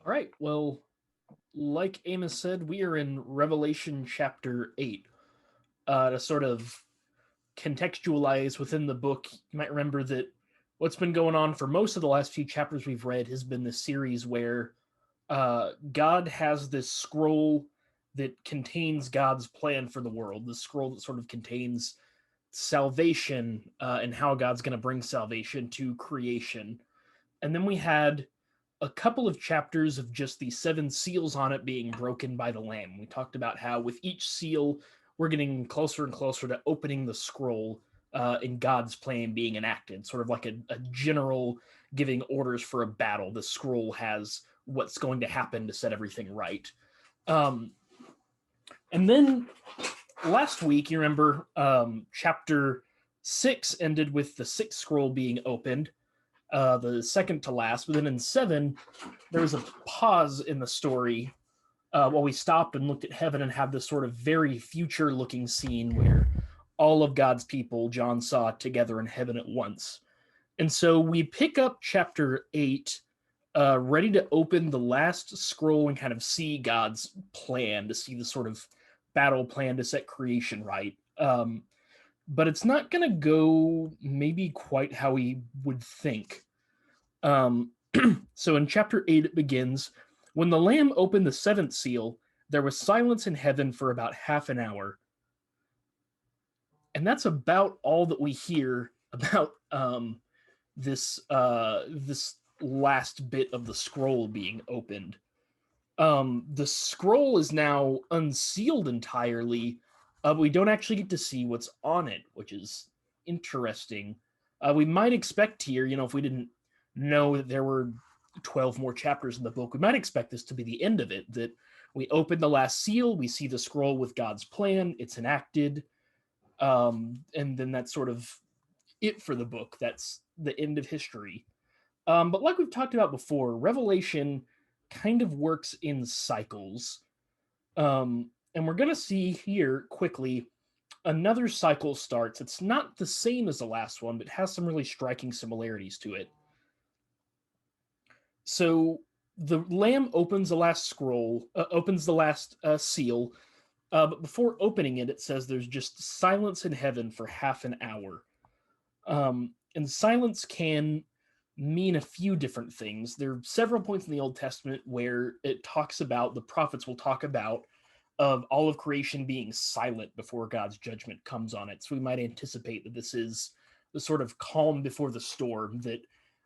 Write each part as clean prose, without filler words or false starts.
All right. Well, like Amos said, we are in Revelation chapter 8. To sort of contextualize within the book, you might remember that what's been going on for most of the last few chapters we've read has been this series where God has this scroll that contains God's plan for the world, the scroll that sort of contains salvation and how God's going to bring salvation to creation. And then we had a couple of chapters of just the seven seals on it being broken by the Lamb. We talked about how with each seal, we're getting closer and closer to opening the scroll and God's plan being enacted, sort of like a general giving orders for a battle. The scroll has what's going to happen to set everything right. Um, and then last week, you remember chapter 6 ended with the sixth scroll being opened, the second to last. But then in 7, there was a pause in the story while we stopped and looked at heaven and had this sort of very future looking scene where all of God's people John saw together in heaven at once. And so we pick up chapter 8, ready to open the last scroll and kind of see God's plan, to see the sort of battle plan to set creation right. But it's not going to go maybe quite how we would think. Um, so in chapter 8, it begins when the Lamb opened the seventh seal, there was silence in heaven for about half an hour. And that's about all that we hear about this last bit of the scroll being opened. The scroll is now unsealed entirely. We don't actually get to see what's on it, which is interesting. We might expect here, if we didn't know that there were 12 more chapters in the book, we might expect this to be the end of it, that we open the last seal, we see the scroll with God's plan, it's enacted, and then that's sort of it for the book. That's the end of history. But like we've talked about before, Revelation kind of works in cycles. And we're going to see here quickly another cycle starts. It's not the same as the last one, but has some really striking similarities to it. So the Lamb opens the last scroll, opens the last seal, but before opening it, it says there's just silence in heaven for half an hour. And silence can mean a few different things. There are several points in the Old Testament where it talks about, the prophets will talk about, of all of creation being silent before God's judgment comes on it. So we might anticipate that this is the sort of calm before the storm, that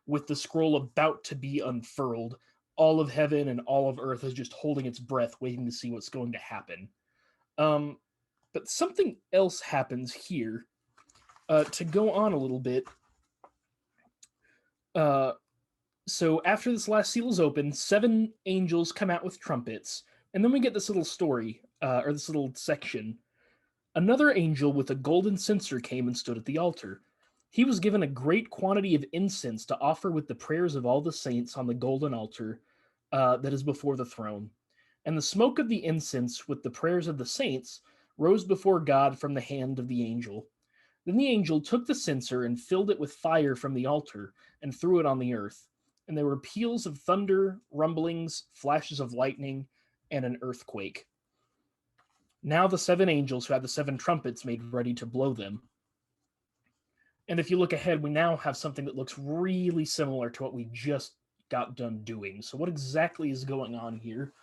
with the scroll about to be unfurled, all of heaven and all of earth is just holding its breath, waiting to see what's going to happen. But something else happens here. To go on a little bit, so after this last seal is open, 7 angels come out with trumpets, and then we get this little story, or this little section. Another angel with a golden censer came and stood at the altar. He was given a great quantity of incense to offer with the prayers of all the saints on the golden altar that is before the throne. And the smoke of the incense with the prayers of the saints rose before God from the hand of the angel. Then the angel took the censer and filled it with fire from the altar and threw it on the earth. And there were peals of thunder, rumblings, flashes of lightning, and an earthquake. Now the 7 angels who had the 7 trumpets made ready to blow them. And if you look ahead, we now have something that looks really similar to what we just got done doing. So what exactly is going on here?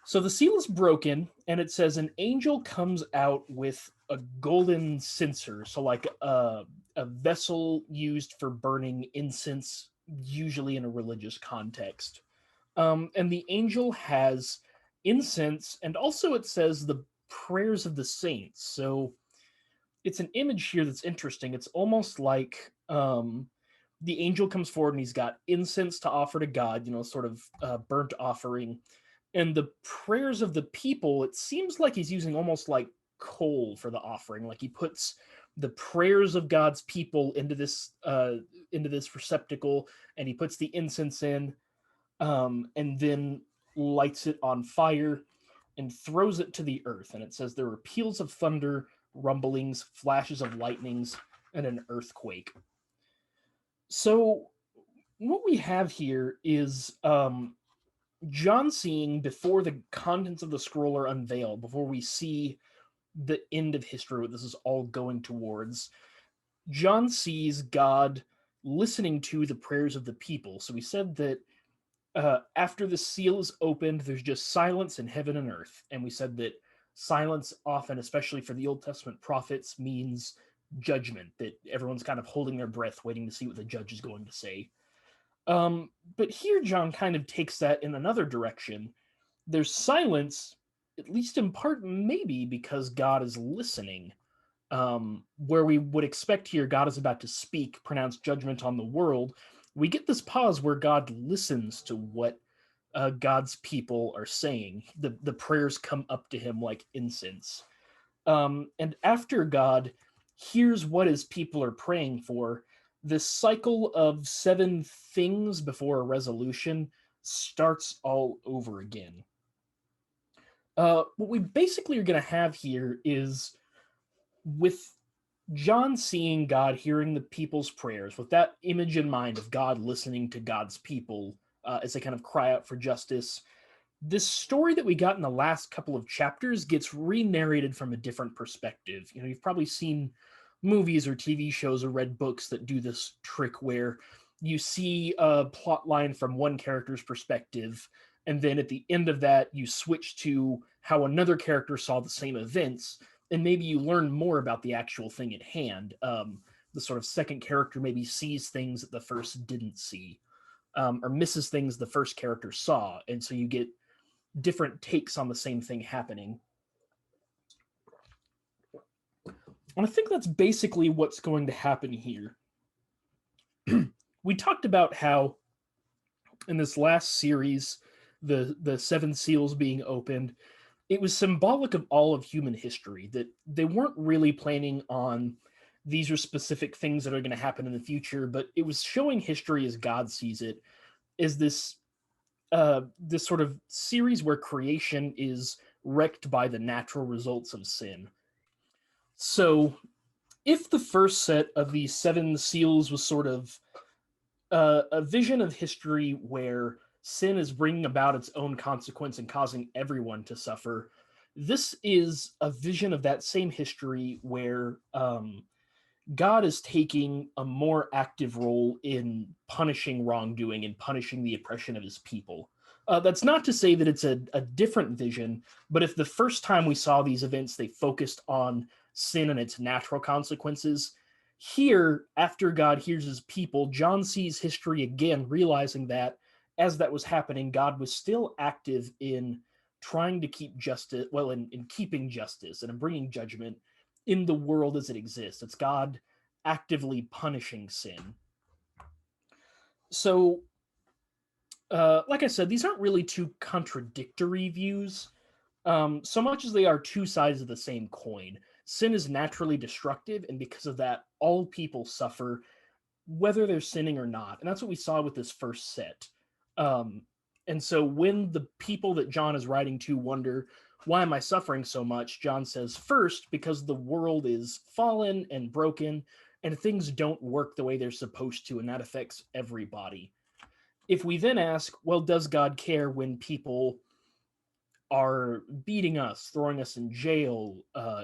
So the seal is broken, and it says an angel comes out with a golden censer, so like a vessel used for burning incense, usually in a religious context. And the angel has incense, and also it says the prayers of the saints. So it's an image here that's interesting. It's almost like the angel comes forward and he's got incense to offer to God, sort of burnt offering. And the prayers of the people, it seems like he's using almost like coal for the offering. Like he puts the prayers of God's people into this receptacle, and he puts the incense in, and then lights it on fire and throws it to the earth. And it says there were peals of thunder, rumblings, flashes of lightnings, and an earthquake. So what we have here is John seeing before the contents of the scroll are unveiled, before we see the end of history, what this is all going towards, John sees God listening to the prayers of the people. So we said that after the seal is opened, there's just silence in heaven and earth. And we said that silence often, especially for the Old Testament prophets, means judgment, that everyone's kind of holding their breath, waiting to see what the judge is going to say. But here, John kind of takes that in another direction. There's silence, at least in part, maybe because God is listening. Where we would expect here God is about to speak, pronounce judgment on the world, we get this pause where God listens to what God's people are saying. The prayers come up to him like incense. And after God hears what his people are praying for, this cycle of seven things before a resolution starts all over again. What we basically are going to have here is with John seeing God, hearing the people's prayers, with that image in mind of God listening to God's people as they kind of cry out for justice, this story that we got in the last couple of chapters gets re-narrated from a different perspective. You know, you've probably seen movies or TV shows or read books that do this trick where you see a plot line from one character's perspective, and then at the end of that, you switch to how another character saw the same events, and maybe you learn more about the actual thing at hand. The sort of second character maybe sees things that the first didn't see, or misses things the first character saw, and so you get different takes on the same thing happening. And I think that's basically what's going to happen here. We talked about how in this last series, the seven seals being opened, it was symbolic of all of human history, that they weren't really planning on these are specific things that are going to happen in the future, but it was showing history as God sees it, as this sort of series where creation is wrecked by the natural results of sin. So, if the first set of these seven seals was sort of a vision of history where sin is bringing about its own consequence and causing everyone to suffer, this is a vision of that same history where God is taking a more active role in punishing wrongdoing and punishing the oppression of his people. That's not to say that it's a different vision, but if the first time we saw these events, they focused on sin and its natural consequences, here, after God hears his people, John sees history again, realizing that as that was happening, God was still active in trying to keep justice, well, in keeping justice and in bringing judgment in the world as it exists. It's God actively punishing sin. So, like I said, these aren't really two contradictory views, so much as they are two sides of the same coin. Sin is naturally destructive, and because of that, all people suffer, whether they're sinning or not. And that's what we saw with this first set. Um, and so when the people that John is writing to wonder, why am I suffering so much? John says, first, because the world is fallen and broken, and things don't work the way they're supposed to, and that affects everybody. If we then ask, well, does God care when people are beating us, throwing us in jail,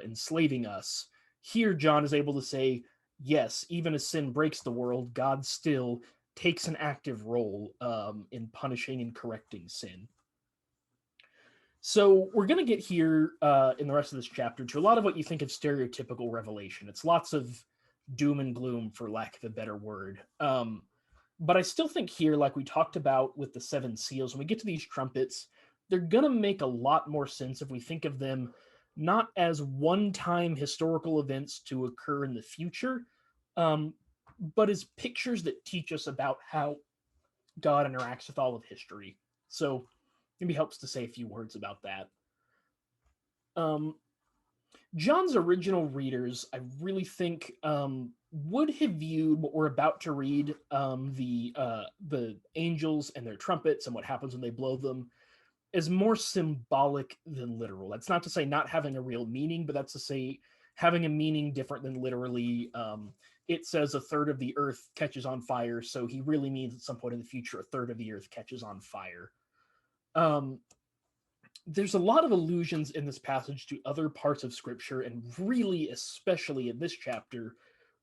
enslaving us? Here, John is able to say, yes, even as sin breaks the world, God still takes an active role in punishing and correcting sin. So we're going to get here in the rest of this chapter to a lot of what you think of stereotypical revelation. It's lots of doom and gloom, for lack of a better word. But I still think here, like we talked about with the seven seals, when we get to these trumpets, they're going to make a lot more sense if we think of them not as one-time historical events to occur in the future, um, but as pictures that teach us about how God interacts with all of history. So maybe helps to say a few words about that. Um, John's original readers, I really think, would have viewed what we're about to read, the angels and their trumpets and what happens when they blow them, as more symbolic than literal. That's not to say not having a real meaning, but that's to say having a meaning different than literally. It says a third of the earth catches on fire, so he really means at some point in the future a third of the earth catches on fire. Um, there's a lot of allusions in this passage to other parts of Scripture, and really, especially in this chapter,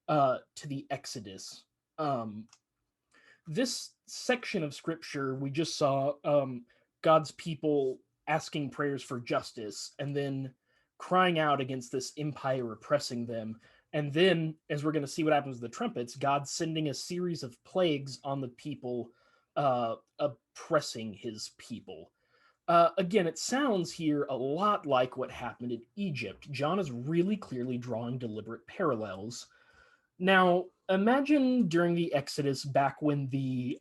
to the Exodus. Um, this section of Scripture, we just saw God's people asking prayers for justice, and then crying out against this empire oppressing them. And then, as we're going to see what happens with the trumpets, God sending a series of plagues on the people, oppressing his people. Again, it sounds here a lot like what happened in Egypt. John is really clearly drawing deliberate parallels. Now, imagine during the Exodus, back when the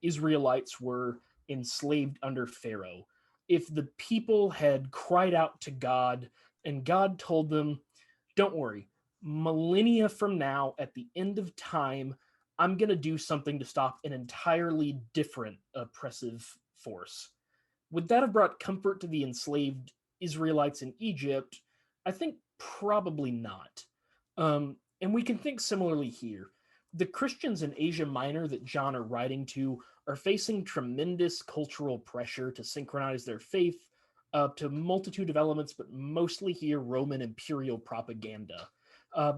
Israelites were enslaved under Pharaoh, if the people had cried out to God and God told them, don't worry, millennia from now, at the end of time, I'm going to do something to stop an entirely different oppressive force. Would that have brought comfort to the enslaved Israelites in Egypt? I think probably not. And we can think similarly here. The Christians in Asia Minor that John are writing to are facing tremendous cultural pressure to synchronize their faith to multitude of elements, but mostly here Roman imperial propaganda.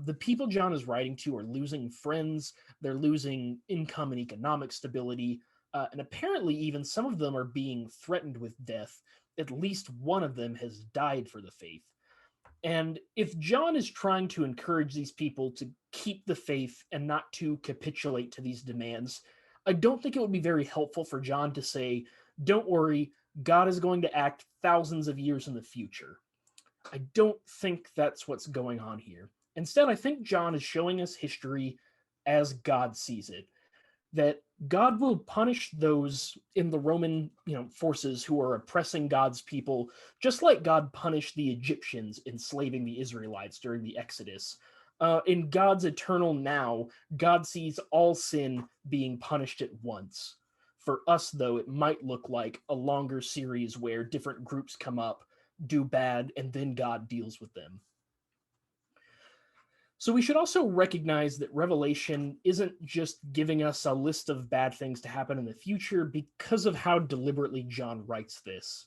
The people John is writing to are losing friends, they're losing income and economic stability, and apparently, even some of them are being threatened with death. At least one of them has died for the faith. And if John is trying to encourage these people to keep the faith and not to capitulate to these demands, I don't think it would be very helpful for John to say, don't worry, God is going to act thousands of years in the future. I don't think that's what's going on here. Instead, I think John is showing us history as God sees it, that God will punish those in the Roman, forces who are oppressing God's people, just like God punished the Egyptians enslaving the Israelites during the Exodus. In God's eternal now, God sees all sin being punished at once. For us, though, it might look like a longer series where different groups come up, do bad, and then God deals with them. So we should also recognize that Revelation isn't just giving us a list of bad things to happen in the future because of how deliberately John writes this.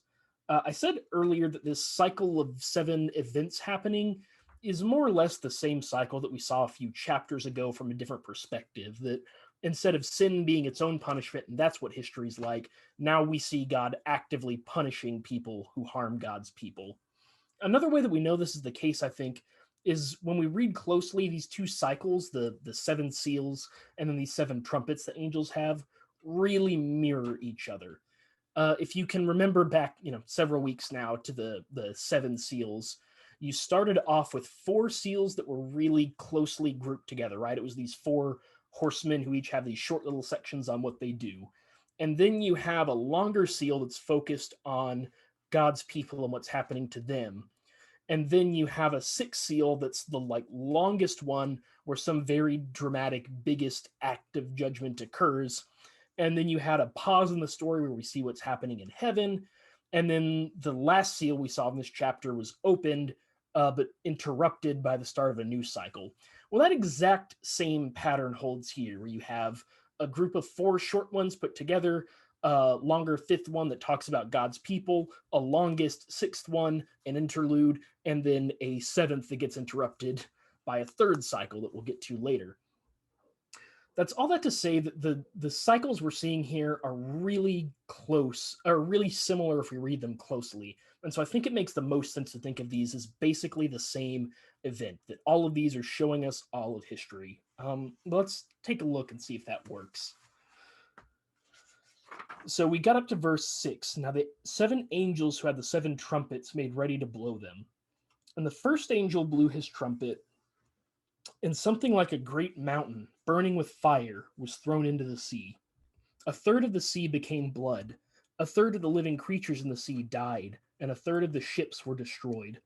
I said earlier that this cycle of 7 events happening is more or less the same cycle that we saw a few chapters ago from a different perspective, that instead of sin being its own punishment, and that's what history's like, now we see God actively punishing people who harm God's people. Another way that we know this is the case, I think, is when we read closely these two cycles, the 7 seals and then these 7 trumpets that angels have, really mirror each other. If you can remember back, several weeks now to the 7 seals, you started off with 4 seals that were really closely grouped together, right? It was these 4 horsemen who each have these short little sections on what they do. And then you have a longer seal that's focused on God's people and what's happening to them. And then you have a 6th seal that's the longest one where some very dramatic biggest act of judgment occurs. And then you had a pause in the story where we see what's happening in heaven. And then the last seal we saw in this chapter was opened, but interrupted by the start of a new cycle. Well, that exact same pattern holds here, where you have a group of 4 short ones put together, a longer 5th one that talks about God's people, a longest 6th one, an interlude, and then a 7th that gets interrupted by a 3rd cycle that we'll get to later. That's all that to say that the cycles we're seeing here are really close, are really similar if we read them closely. And so I think it makes the most sense to think of these as basically the same event, that all of these are showing us all of history. Let's take a look and see if that works. So we got up to verse 6. Now the 7 angels who had the 7 trumpets made ready to blow them. And the first angel blew his trumpet, and something like a great mountain, burning with fire, was thrown into the sea. A third of the sea became blood. A third of the living creatures in the sea died, and a third of the ships were destroyed.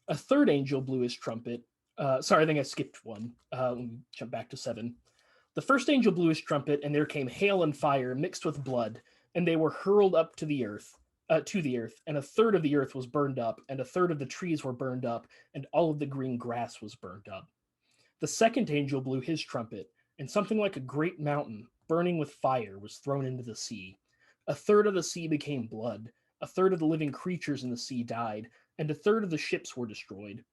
A third angel blew his trumpet. Sorry, I think I skipped one. Let me jump back to 7. The first angel blew his trumpet, and there came hail and fire mixed with blood, and they were hurled up to the earth, and a third of the earth was burned up, and a third of the trees were burned up, and all of the green grass was burned up. The second angel blew his trumpet, and something like a great mountain, burning with fire, was thrown into the sea. A third of the sea became blood, a third of the living creatures in the sea died, and a third of the ships were destroyed.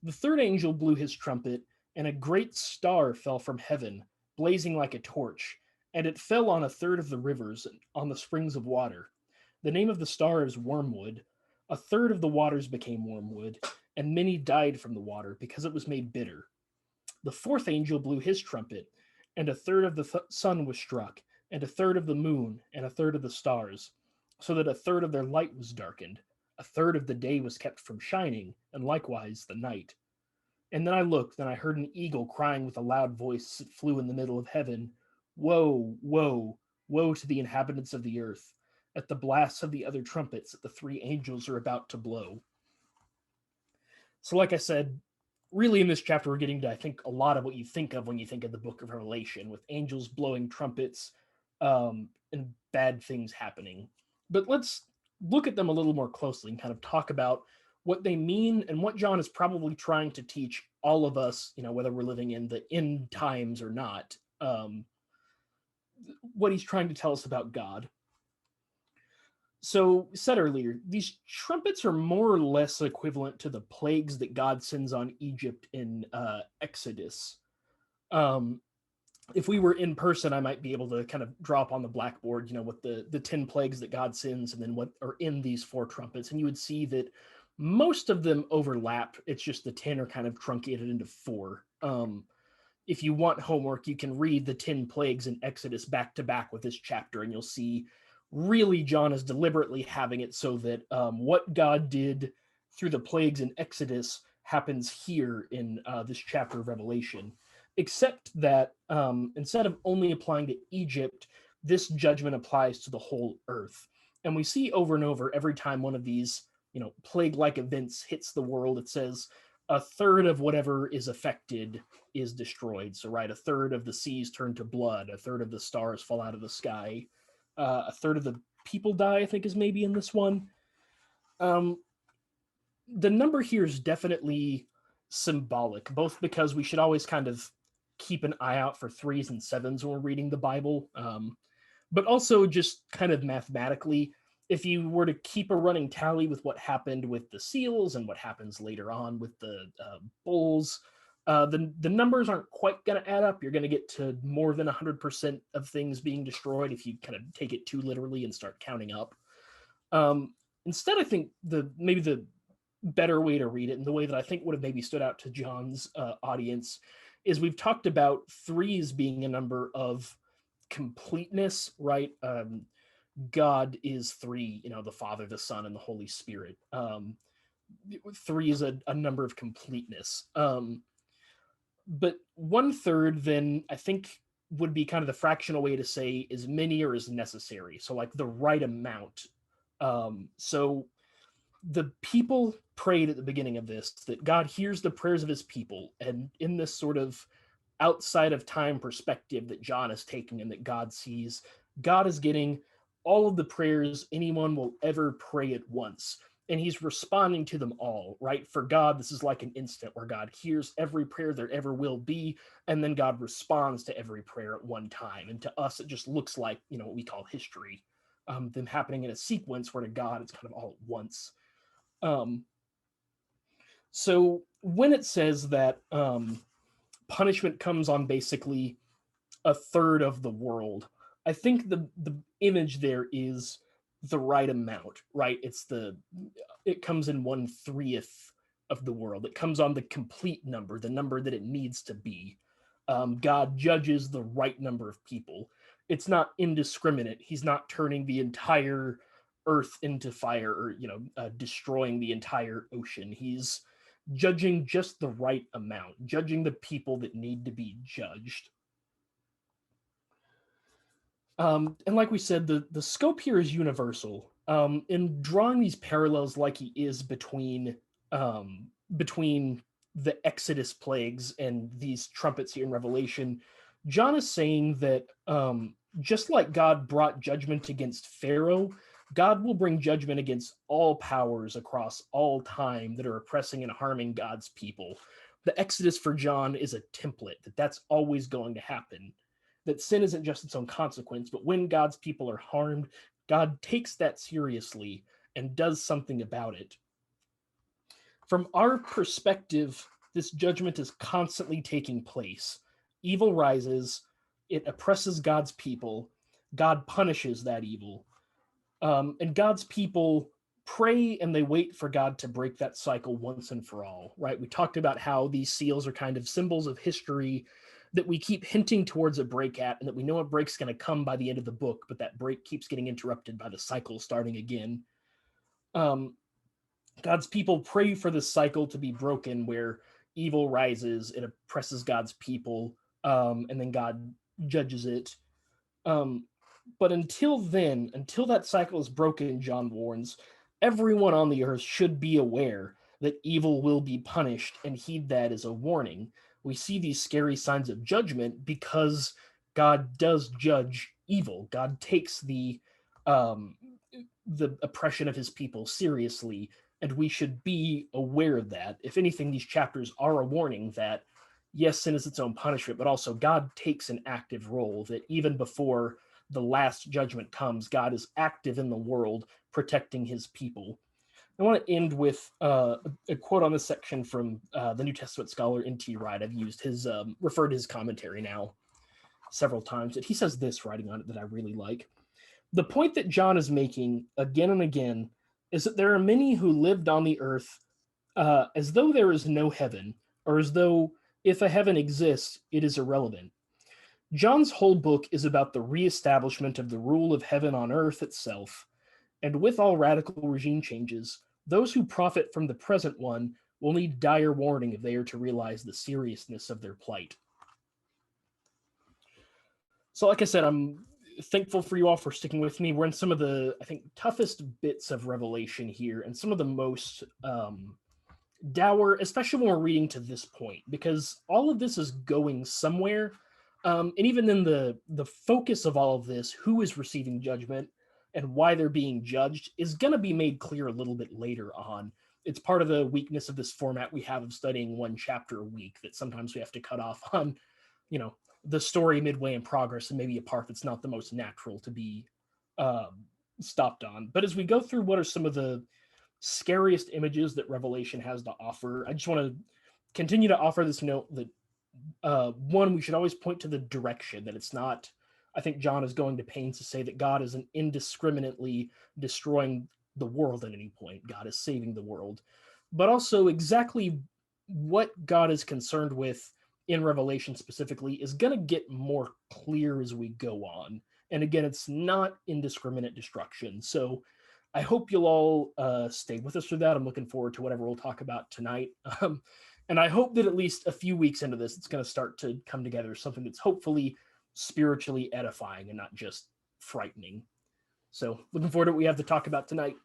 The third angel blew his trumpet, and a great star fell from heaven, blazing like a torch, and it fell on a third of the rivers, and on the springs of water. The name of the star is Wormwood. A third of the waters became wormwood, and many died from the water because it was made bitter. The fourth angel blew his trumpet, and a third of the sun was struck, and a third of the moon, and a third of the stars, so that a third of their light was darkened. A third of the day was kept from shining, and likewise the night. And then I looked, and I heard an eagle crying with a loud voice that flew in the middle of heaven, Woe, woe, woe to the inhabitants of the earth, at the blasts of the other trumpets that the three angels are about to blow. So, like I said, really in this chapter, we're getting to, I think, a lot of what you think of when you think of the book of Revelation, with angels blowing trumpets and bad things happening. But let's look at them a little more closely and kind of talk about what they mean and what John is probably trying to teach all of us, whether we're living in the end times or not, what he's trying to tell us about God. So, said earlier, these trumpets are more or less equivalent to the plagues that God sends on Egypt in Exodus. Um, if we were in person, I might be able to kind of draw up on the blackboard, what the 10 plagues that God sends and then what are in these four trumpets. And you would see that most of them overlap. It's just the 10 are kind of truncated into four. If you want homework, you can read the 10 plagues in Exodus back to back with this chapter, and you'll see really John is deliberately having it so that what God did through the plagues in Exodus happens here in this chapter of Revelation, except that instead of only applying to Egypt, this judgment applies to the whole earth. And we see over and over every time one of these plague-like events hits the world, it says a third of whatever is affected is destroyed. So, right, a third of the seas turn to blood, a third of the stars fall out of the sky, a third of the people die, I think, is maybe in this one. The number here is definitely symbolic, both because we should always kind of keep an eye out for threes and sevens when we're reading the Bible, but also just kind of mathematically, if you were to keep a running tally with what happened with the seals and what happens later on with the bulls, the numbers aren't quite going to add up. You're going to get to more than 100% of things being destroyed if you kind of take it too literally and start counting up. Instead, I think maybe the better way to read it, and the way that I think would have maybe stood out to John's audience, is we've talked about threes being a number of completeness, right? God is three, the Father, the Son, and the Holy Spirit. Three is a number of completeness. But one third, then, I think would be kind of the fractional way to say as many or as necessary. So, like the right amount. So the people prayed at the beginning of this that God hears the prayers of his people. And in this sort of outside of time perspective that John is taking and that God sees, God is getting all of the prayers anyone will ever pray at once. And he's responding to them all, right? For God, this is like an instant where God hears every prayer there ever will be, and then God responds to every prayer at one time. And to us, it just looks like, what we call history, them happening in a sequence, where to God, it's kind of all at once. So when it says that punishment comes on basically a third of the world, I think the image there is the right amount, right? It comes in 1/3 of the world. It comes on the complete number, the number that it needs to be. God judges the right number of people. It's not indiscriminate. He's not turning the entire earth into fire or destroying the entire ocean. He's judging just the right amount, judging the people that need to be judged. And like we said, the scope here is universal. In drawing these parallels, like he is between the Exodus plagues and these trumpets here in Revelation, John is saying that just like God brought judgment against Pharaoh, God will bring judgment against all powers across all time that are oppressing and harming God's people. The Exodus for John is a template that's always going to happen. That sin isn't just its own consequence, but when God's people are harmed, God takes that seriously and does something about it. From our perspective, this judgment is constantly taking place. Evil rises, it oppresses God's people, God punishes that evil. And God's people pray and they wait for God to break that cycle once and for all, right? We talked about how these seals are kind of symbols of history that we keep hinting towards a break at, and that we know a break's going to come by the end of the book, but that break keeps getting interrupted by the cycle starting again. Um, God's people pray for this cycle to be broken where evil rises, it oppresses God's people, and then God judges it. Um, but until then, until that cycle is broken, John warns, everyone on the earth should be aware that evil will be punished and heed that as a warning. We see these scary signs of judgment because God does judge evil. God takes the oppression of his people seriously, and we should be aware of that. If anything, these chapters are a warning that yes, sin is its own punishment, but also God takes an active role, that even before the last judgment comes, God is active in the world protecting his people. I want to end with a quote on this section from the New Testament scholar N.T. Wright. I've used his, referred to his commentary now several times. And he says this writing on it that I really like. The point that John is making again and again is that there are many who lived on the earth as though there is no heaven, or as though if a heaven exists, it is irrelevant. John's whole book is about the reestablishment of the rule of heaven on earth itself, and with all radical regime changes, those who profit from the present one will need dire warning if they are to realize the seriousness of their plight. So, like I said, I'm thankful for you all for sticking with me. We're in some of the, I think, toughest bits of Revelation here, and some of the most dour, especially when we're reading to this point, because all of this is going somewhere. And even then, the focus of all of this, who is receiving judgment and why they're being judged, is going to be made clear a little bit later on. It's part of the weakness of this format we have of studying one chapter a week, that sometimes we have to cut off on, you know, the story midway in progress, and maybe a part that's not the most natural to be stopped on. But as we go through what are some of the scariest images that Revelation has to offer, I just want to continue to offer this note that one, we should always point to the direction, that it's not, I think John is going to pains to say that God isn't indiscriminately destroying the world at any point. God is saving the world. But also exactly what God is concerned with in Revelation specifically is going to get more clear as we go on. And again, it's not indiscriminate destruction. So I hope you'll all stay with us through that. I'm looking forward to whatever we'll talk about tonight. And I hope that at least a few weeks into this, it's going to start to come together, something that's hopefully spiritually edifying and not just frightening. So looking forward to what we have to talk about tonight.